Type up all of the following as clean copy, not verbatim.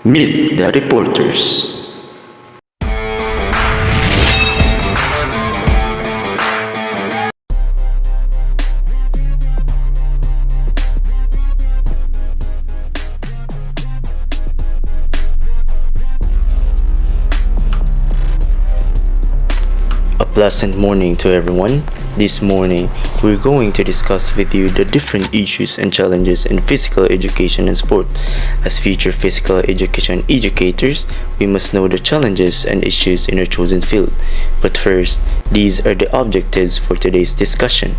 Meet the reporters. A pleasant morning to everyone. This morning, we're going to discuss with you the different issues and challenges in physical education and sport. As future physical education educators, we must know the challenges and issues in our chosen field. But first, these are the objectives for today's discussion.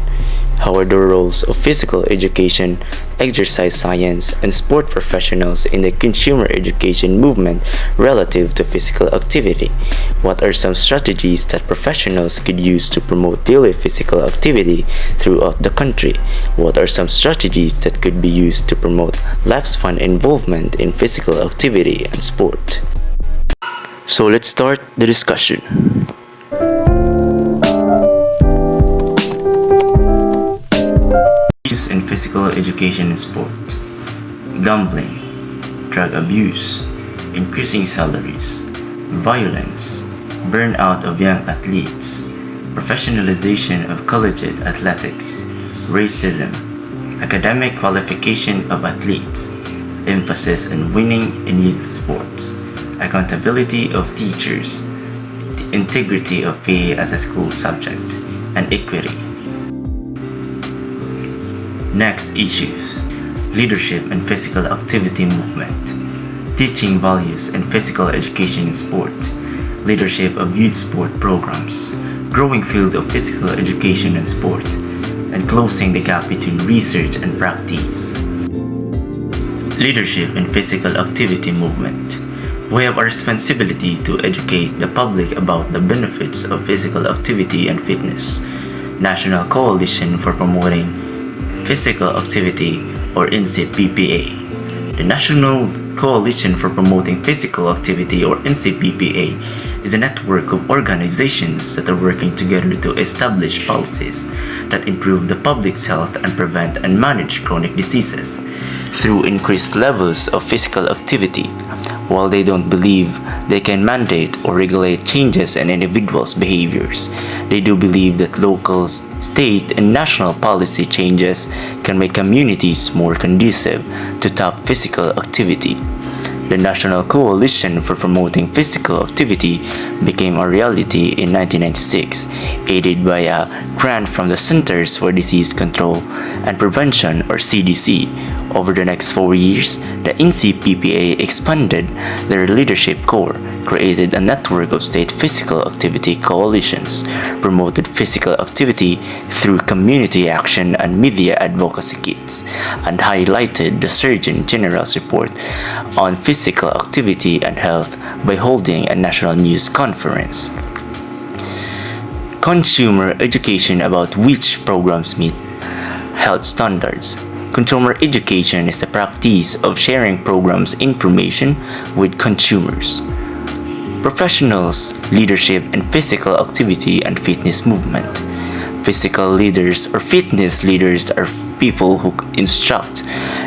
How are the roles of physical education, exercise science, and sport professionals in the consumer education movement relative to physical activity? What are some strategies that professionals could use to promote daily physical activity throughout the country? What are some strategies that could be used to promote lifespan involvement in physical activity and sport? So let's start the discussion. Issues in physical education and sport: gambling, drug abuse, increasing salaries, violence, burnout of young athletes, professionalization of collegiate athletics, racism, academic qualification of athletes, emphasis on winning in youth sports, accountability of teachers, the integrity of PE as a school subject, and equity. Next issues: leadership and physical activity movement, teaching values and physical education in sport, leadership of youth sport programs, growing field of physical education and sport, and closing the gap between research and practice. Leadership and physical activity movement. We have a responsibility to educate the public about the benefits of physical activity and fitness. National Coalition for Promoting Physical Activity, or NCPPA. The National Coalition for Promoting Physical Activity, or NCPPA, is a network of organizations that are working together to establish policies that improve the public's health and prevent and manage chronic diseases through increased levels of physical activity. While they don't believe they can mandate or regulate changes in individuals' behaviors, they do believe that local, state, and national policy changes can make communities more conducive to top physical activity. The National Coalition for Promoting Physical Activity became a reality in 1996, aided by a grant from the Centers for Disease Control and Prevention, or CDC. Over the next 4 years, the NCPPA expanded their leadership core, created a network of state physical activity coalitions, promoted physical activity through community action and media advocacy kits, and highlighted the Surgeon General's report on physical activity and health by holding a national news conference. Consumer education, about which programs meet health standards. Consumer education is the practice of sharing programs information with consumers. Professionals, leadership, and physical activity and fitness movement. Physical leaders or fitness leaders are people who instruct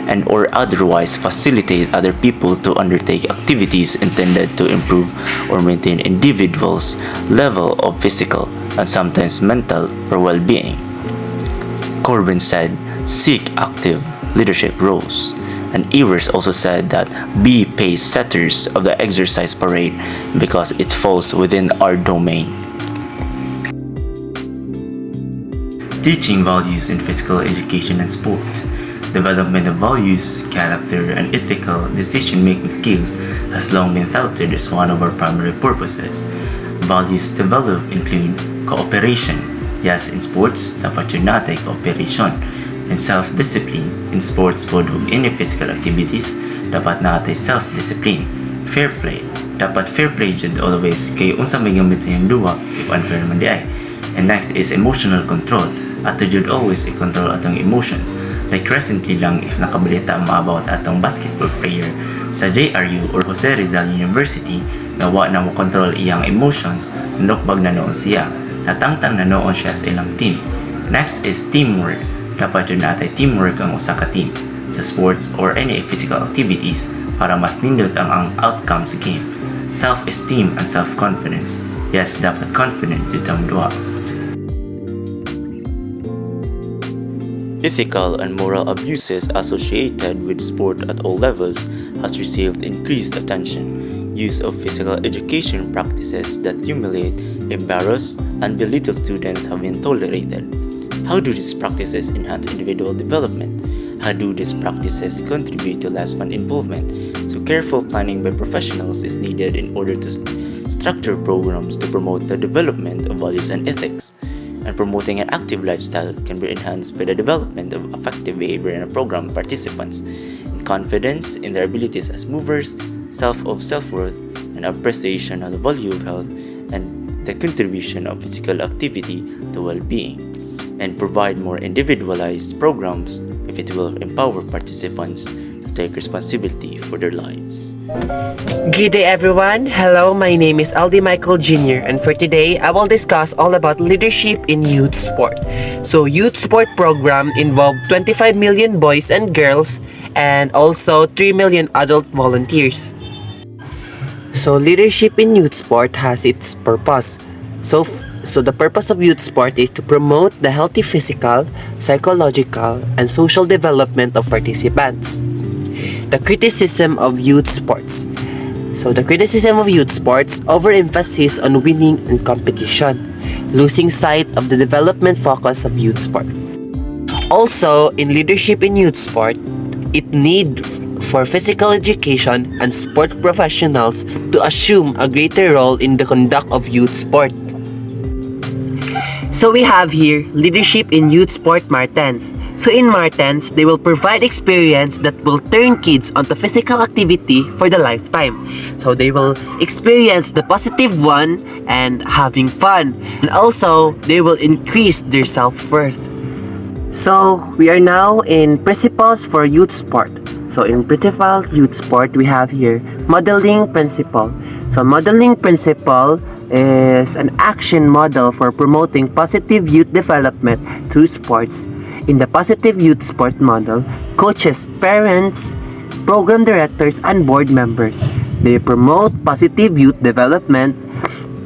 and or otherwise facilitate other people to undertake activities intended to improve or maintain individuals' level of physical and sometimes mental or well-being. Corbin said, "Seek active leadership roles." And Evers also said that be pace setters of the exercise parade because it falls within our domain. Teaching values in physical education and sport. Development of values, character, and ethical decision-making skills has long been touted as one of our primary purposes. Values developed include cooperation. Yes, in sports, dapat yun natin cooperation. And self-discipline. In sports, both of any physical activities, dapat natin self-discipline. Fair play. Dapat fair play dyan always kay unsa may gamit sa iyong duwa if unfair man di ay. And next is emotional control. Ato jud always i-control atong emotions. Like recently lang, if nakabalita mo about atong basketball player sa JRU or Jose Rizal University na wa na mo control iyang emotions, nukbag na noon siya. Natangtang na noon siya sa ilang team. Next is teamwork. Dapat yun natay teamwork ang usa ka team sa sports or any physical activities para mas nindot ang outcome sa game. Self-esteem and self-confidence. Yes, dapat confident yun duha. Ethical and moral abuses associated with sport at all levels has received increased attention. Use of physical education practices that humiliate, embarrass, and belittle students have been tolerated. How do these practices enhance individual development? How do these practices contribute to less fun involvement? So careful planning by professionals is needed in order to structure programs to promote the development of values and ethics. And promoting an active lifestyle can be enhanced by the development of effective behavior in a program participants, in confidence in their abilities as movers, self-worth, and appreciation of the value of health and the contribution of physical activity to well-being, and provide more individualized programs if it will empower participants to take responsibility for their lives. Good day everyone! Hello, my name is Aldi Michael Jr. and for today, I will discuss all about leadership in youth sport. So, youth sport program involved 25 million boys and girls and also 3 million adult volunteers. So, leadership in youth sport has its purpose. So the purpose of youth sport is to promote the healthy physical, psychological, and social development of participants. The criticism of youth sports. So the criticism of youth sports overemphasis on winning and competition, losing sight of the development focus of youth sport. Also, in leadership in youth sport, it need for physical education and sport professionals to assume a greater role in the conduct of youth sport. So we have here leadership in youth sport Martens. So in Martens, they will provide experience that will turn kids onto physical activity for the lifetime. So they will experience the positive one and having fun. And also, they will increase their self-worth. So we are now in principles for youth sport. So in principal youth sport, we have here modeling principle. So modeling principle is an action model for promoting positive youth development through sports. In the positive youth sport model, coaches, parents, program directors, and board members, they promote positive youth development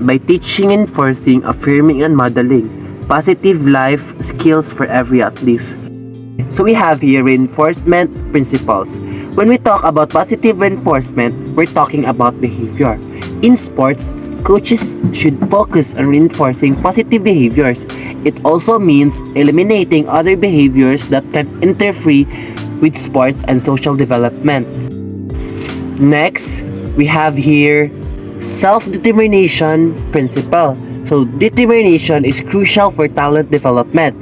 by teaching, enforcing, affirming, and modeling positive life skills for every athlete. So we have here reinforcement principles. When we talk about positive reinforcement, we're talking about behavior. In sports, coaches should focus on reinforcing positive behaviors. It also means eliminating other behaviors that can interfere with sports and social development. Next, we have here self-determination principle. So, determination is crucial for talent development.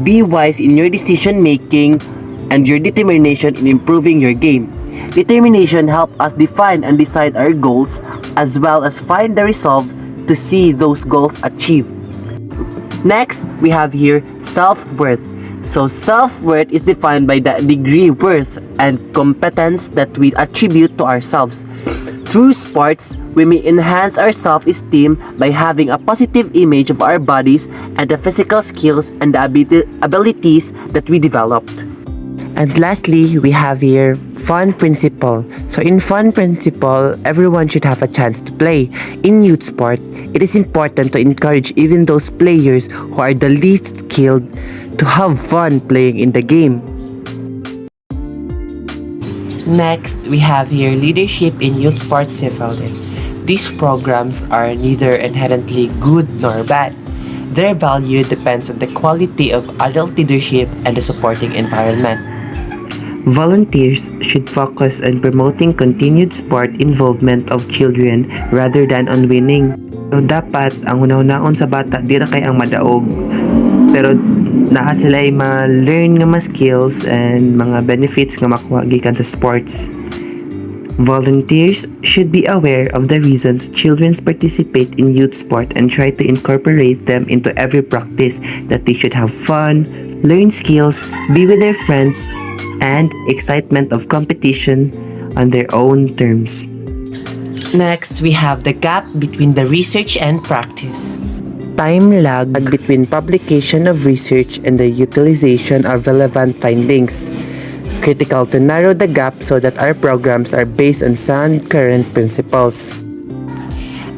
Be wise in your decision making and your determination in improving your game. Determination helps us define and decide our goals as well as find the resolve to see those goals achieved. Next, we have here self-worth. So self-worth is defined by the degree worth and competence that we attribute to ourselves. Through sports, we may enhance our self-esteem by having a positive image of our bodies and the physical skills and the abilities that we developed. And lastly, we have here fun principle. So in fun principle, everyone should have a chance to play. In youth sport, it is important to encourage even those players who are the least skilled to have fun playing in the game. Next, we have here leadership in youth sports civility. These programs are neither inherently good nor bad. Their value depends on the quality of adult leadership and the supporting environment. Volunteers should focus on promoting continued sport involvement of children rather than on winning. So dapat ang una-unaon sa bata di ra kay ang madaog, pero naa sila ay ma-learn nga mga skills and mga benefits nga makuha gikan sa sports. Volunteers should be aware of the reasons children participate in youth sport and try to incorporate them into every practice, that they should have fun, learn skills, be with their friends, and excitement of competition on their own terms. Next, we have the gap between the research and practice. time lag between publication of research and the utilization of relevant findings. Critical to narrow the gap so that our programs are based on sound current principles.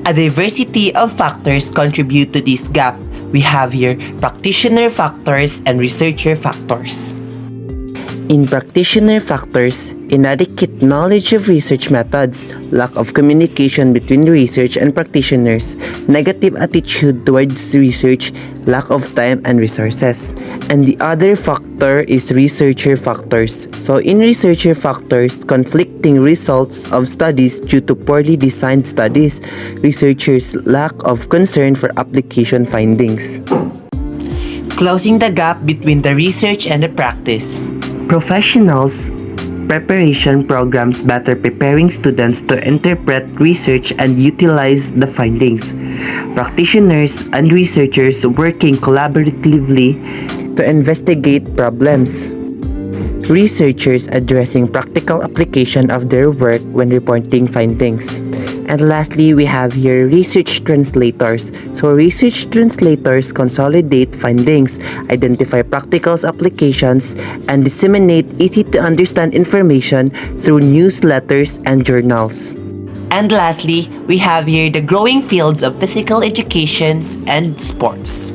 A diversity of factors contribute to this gap. We have here practitioner factors and researcher factors. In practitioner factors, inadequate knowledge of research methods, lack of communication between research and practitioners, negative attitude towards research, lack of time and resources. And the other factor is researcher factors. So in researcher factors, conflicting results of studies due to poorly designed studies, researchers' lack of concern for application findings. Closing the gap between the research and the practice. Professionals preparation programs better preparing students to interpret research and utilize the findings. Practitioners and researchers working collaboratively to investigate problems. Researchers addressing practical application of their work when reporting findings. And lastly, we have here research translators. So research translators consolidate findings, identify practical applications, and disseminate easy to understand information through newsletters and journals. And lastly, we have here the growing fields of physical education and sports.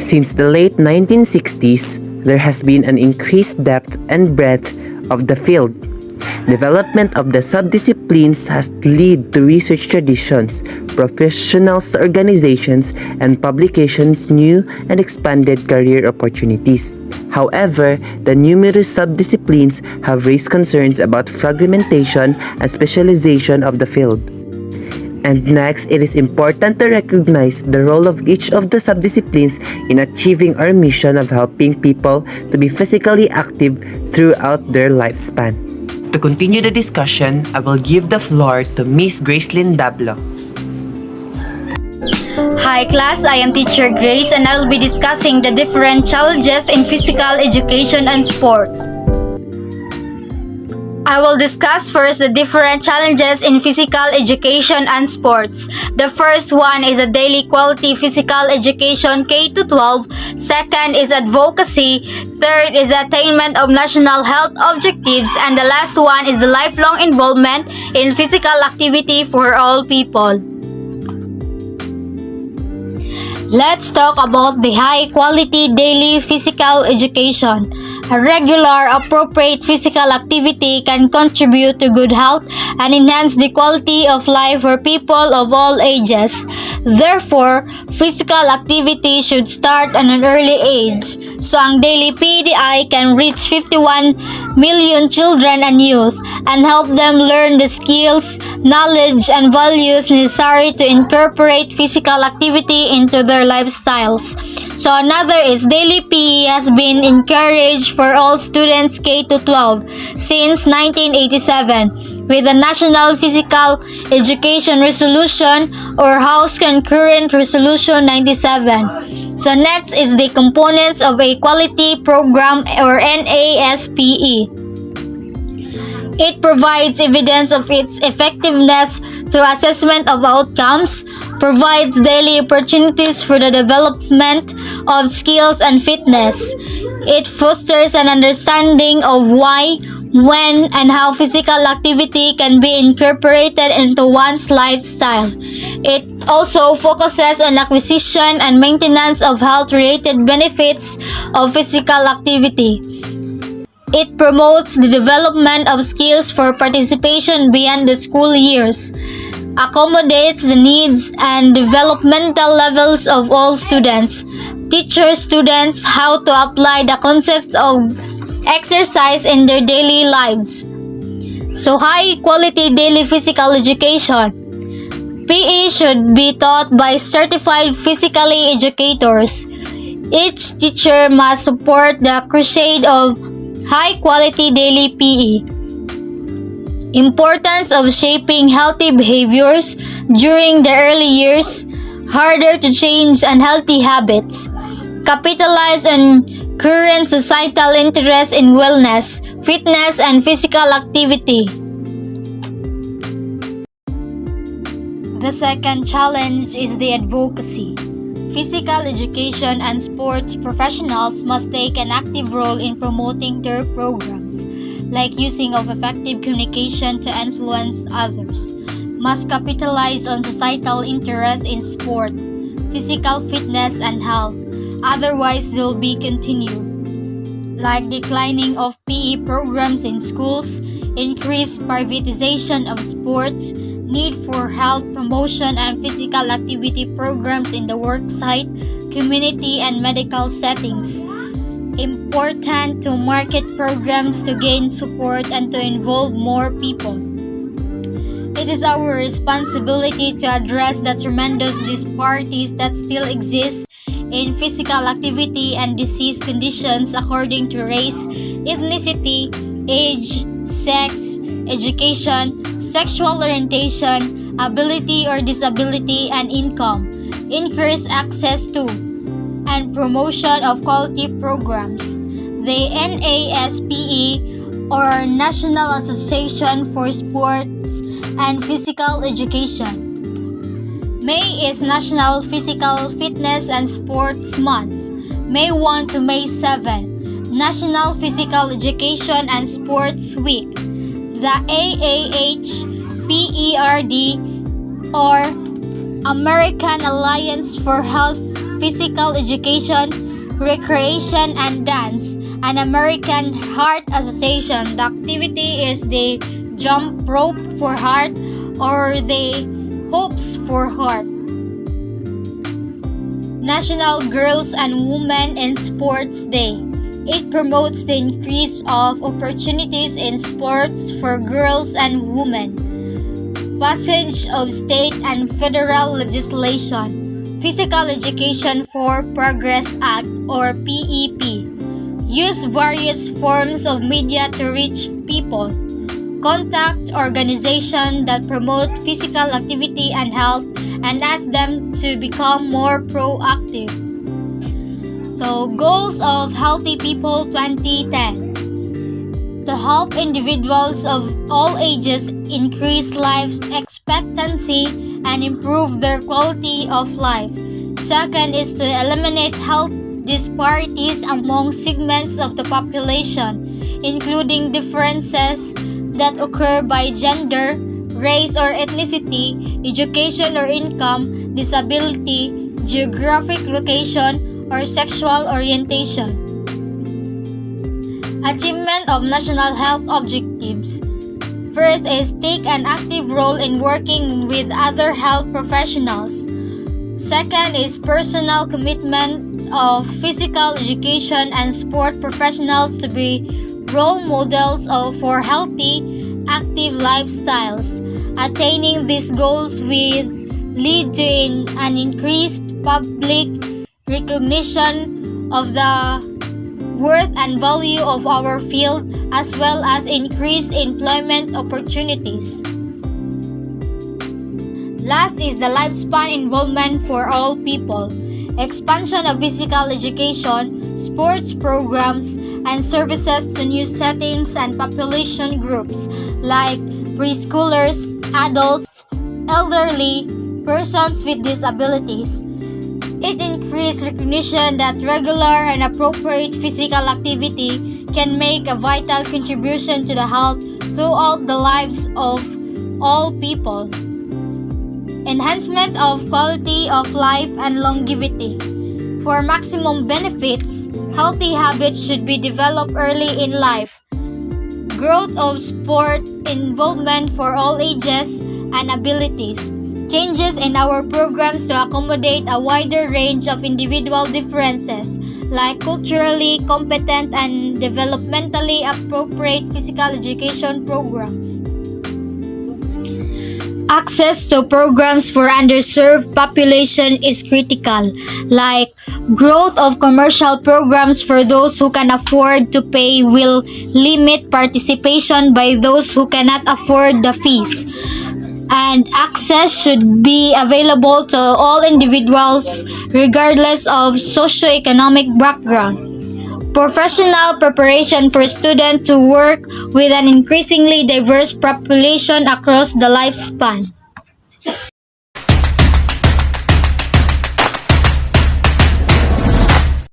Since the late 1960s, there has been an increased depth and breadth of the field. Development of the subdisciplines has led to research traditions, professional organizations, and publications new and expanded career opportunities. However, the numerous subdisciplines have raised concerns about fragmentation and specialization of the field. And next, it is important to recognize the role of each of the subdisciplines in achieving our mission of helping people to be physically active throughout their lifespan. To continue the discussion, I will give the floor to Miss Gracelyn Dablo. Hi class, I am teacher Grace and I will be discussing the different challenges in physical education and sports. I will discuss first the different challenges in physical education and sports. The first one is a daily quality physical education K-12. Second is advocacy. Third is the attainment of national health objectives. And the last one is the lifelong involvement in physical activity for all people. Let's talk about the high quality daily physical education. A regular, appropriate physical activity can contribute to good health and enhance the quality of life for people of all ages. Therefore, physical activity should start at an early age. So, ang daily PDI can reach 51 million children and youth and help them learn the skills, knowledge, and values necessary to incorporate physical activity into their lifestyles. So another is daily PE has been encouraged for all students K-12 since 1987 with the National Physical Education Resolution or House Concurrent Resolution 97. So next is the components of a quality program or NASPE. It provides evidence of its effectiveness through assessment of outcomes, provides daily opportunities for the development of skills and fitness. It fosters an understanding of why, when, and how physical activity can be incorporated into one's lifestyle. It also focuses on acquisition and maintenance of health-related benefits of physical activity. It promotes the development of skills for participation beyond the school years, accommodates the needs and developmental levels of all students, teaches students how to apply the concepts of exercise in their daily lives. So high quality daily physical education. PE should be taught by certified physically educators. Each teacher must support the crusade of high-quality daily PE. Importance of shaping healthy behaviors during the early years, harder to change unhealthy habits. Capitalize on current societal interest in wellness, fitness, and physical activity. The The second challenge is the advocacy. Physical education and sports professionals must take an active role in promoting their programs, like using of effective communication to influence others. Must capitalize on societal interest in sport, physical fitness, and health. Otherwise, they'll be continued. Like declining of PE programs in schools, increased privatization of sports, need for health promotion and physical activity programs in the worksite, community, and medical settings. Important to market programs to gain support and to involve more people. It is our responsibility to address the tremendous disparities that still exist in physical activity and disease conditions according to race, ethnicity, age, sex, education, sexual orientation, ability or disability, and income. Increase access to and promotion of quality programs. The NASPE, or National Association for Sports and Physical Education. May is National Physical Fitness and Sports Month. May 1 to May 7, National Physical Education and Sports Week. The AAHPERD, or American Alliance for Health, Physical Education, Recreation, and Dance, and American Heart Association. The activity is the jump rope for heart or the hopes for heart. National Girls and Women in Sports Day. It promotes the increase of opportunities in sports for girls and women. Passage of state and federal legislation. Physical Education for Progress Act, or PEP. Use various forms of media to reach people. Contact organizations that promote physical activity and health and ask them to become more proactive. So, goals of Healthy People 2010. To help individuals of all ages increase life expectancy and improve their quality of life. Second is to eliminate health disparities among segments of the population, including differences that occur by gender, race or ethnicity, education or income, disability, geographic location, or sexual orientation. Achievement of national health objectives. First is take an active role in working with other health professionals. Second is personal commitment of physical education and sport professionals to be role models for healthy, active lifestyles. Attaining these goals will lead to an increased public recognition of the worth and value of our field, as well as increased employment opportunities. Last is the lifespan involvement for all people. Expansion of physical education, sports programs, and services to new settings and population groups like preschoolers, adults, elderly, persons with disabilities. It increased recognition that regular and appropriate physical activity can make a vital contribution to the health throughout the lives of all people. Enhancement of quality of life and longevity. For maximum benefits, healthy habits should be developed early in life. Growth of sport involvement for all ages and abilities. Changes in our programs to accommodate a wider range of individual differences, like culturally competent and developmentally appropriate physical education programs. Access to programs for underserved population is critical, like growth of commercial programs for those who can afford to pay will limit participation by those who cannot afford the fees. And access should be available to all individuals regardless of socioeconomic background. Professional preparation for students to work with an increasingly diverse population across the lifespan.